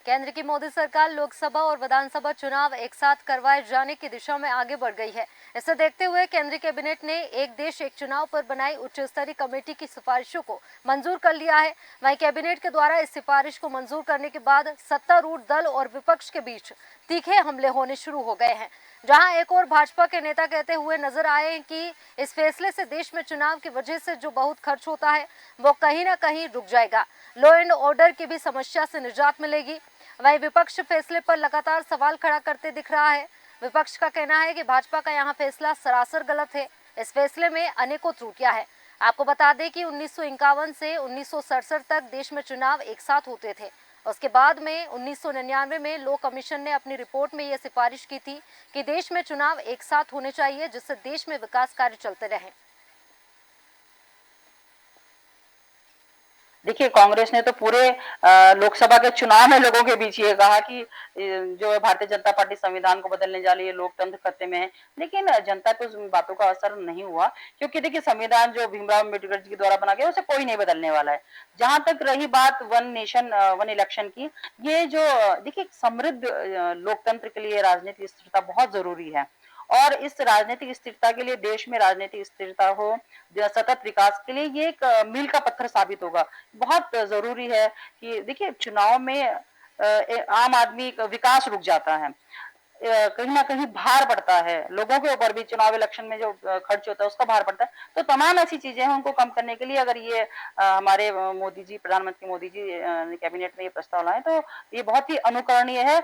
केंद्र की मोदी सरकार लोकसभा और विधानसभा चुनाव एक साथ करवाए जाने की दिशा में आगे बढ़ गई है। इसे देखते हुए केंद्रीय कैबिनेट ने एक देश एक चुनाव पर बनाई उच्च स्तरीय कमेटी की सिफारिशों को मंजूर कर लिया है। वहीं कैबिनेट के द्वारा इस सिफारिश को मंजूर करने के बाद सत्तारूढ़ दल और विपक्ष के बीच तीखे हमले होने शुरू हो गए हैं। जहां एक और भाजपा के नेता कहते हुए नजर आए हैं कि इस फैसले से देश में चुनाव की वजह से जो बहुत खर्च होता है वो कहीं ना कहीं रुक जाएगा, लॉ एंड ऑर्डर की भी समस्या से निजात मिलेगी। वहीं विपक्ष फैसले पर लगातार सवाल खड़ा करते दिख रहा है। विपक्ष का कहना है कि भाजपा का यहां फैसला सरासर गलत है। इस फैसले में अनेकों त्रुटियां हैं। आपको बता दें कि 1951 से 1967 तक देश में चुनाव एक साथ होते थे। उसके बाद में 1999 में लॉ कमीशन ने अपनी रिपोर्ट में यह सिफारिश की थी कि देश में चुनाव एक साथ होने चाहिए, जिससे देश में विकास कार्य चलते रहें। देखिए, कांग्रेस ने तो पूरे लोकसभा के चुनाव में लोगों के बीच ये कहा कि जो भारतीय जनता पार्टी संविधान को बदलने जा रही है, लोकतंत्र खतरे में है। लेकिन जनता पे उस बातों का असर नहीं हुआ, क्योंकि देखिए संविधान जो भीमराव अम्बेडकर जी के द्वारा बना गया उसे कोई नहीं बदलने वाला है। जहां तक रही बात वन नेशन वन इलेक्शन की, ये जो देखिए समृद्ध लोकतंत्र के लिए राजनीतिक स्थिरता बहुत जरूरी है। और इस राजनीतिक स्थिरता के लिए, देश में राजनीतिक स्थिरता हो, सतत विकास के लिए ये एक मील का पत्थर साबित होगा। बहुत ज़रूरी है कि देखिए चुनाव में आम आदमी का विकास रुक जाता है। कहीं न कहीं भार पड़ता है, लोगों के ऊपर भी चुनाव इलेक्शन में जो खर्च होता है उसका भार पड़ता है। तो तमाम ऐसी चीज़ें हैं उनको कम करने के लिए अगर ये हमारे मोदी जी, प्रधानमंत्री मोदी जी कैबिनेट में ये प्रस्ताव लाएँ तो ये बहुत ही अनुकरणीय है।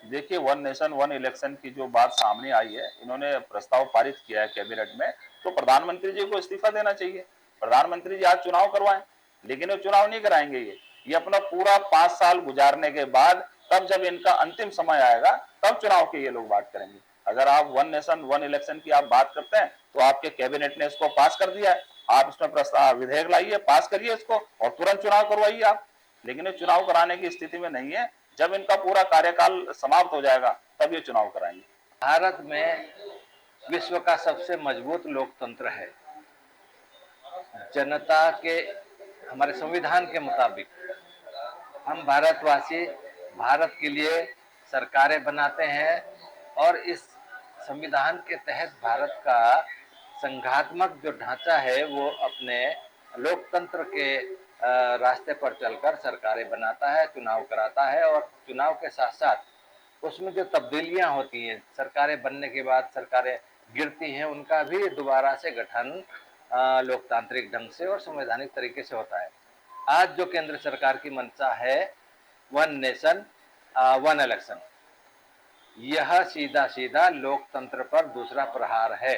देखिए, वन नेशन वन इलेक्शन की जो बात सामने आई है, इन्होंने प्रस्ताव पारित किया है कैबिनेट में, तो प्रधानमंत्री जी को इस्तीफा देना चाहिए। प्रधानमंत्री जी आज चुनाव करवाएं, लेकिन वो चुनाव नहीं कराएंगे। ये अपना पूरा 5 साल गुजारने के बाद तब जब इनका अंतिम समय आएगा तब चुनाव की ये लोग बात करेंगे। अगर आप वन नेशन वन इलेक्शन की आप बात करते हैं तो आपके कैबिनेट ने इसको पास कर दिया है। आप इसमें प्रस्ताव विधेयक लाइए, पास करिए इसको और तुरंत चुनाव करवाइए आप। लेकिन ये चुनाव कराने की स्थिति में नहीं है। जब इनका पूरा कार्यकाल समाप्त हो जाएगा तब ये चुनाव कराएंगे। भारत में विश्व का सबसे मजबूत लोकतंत्र है। जनता के, हमारे संविधान के मुताबिक हम भारतवासी भारत के लिए सरकारें बनाते हैं और इस संविधान के तहत भारत का संघात्मक जो ढांचा है वो अपने लोकतंत्र के रास्ते पर चलकर सरकारें बनाता है, चुनाव कराता है और चुनाव के साथ साथ उसमें जो तब्दीलियां होती हैं, सरकारें बनने के बाद सरकारें गिरती हैं, उनका भी दोबारा से गठन लोकतांत्रिक ढंग से और संवैधानिक तरीके से होता है। आज जो केंद्र सरकार की मंशा है वन नेशन वन इलेक्शन, यह सीधा सीधा लोकतंत्र पर दूसरा प्रहार है।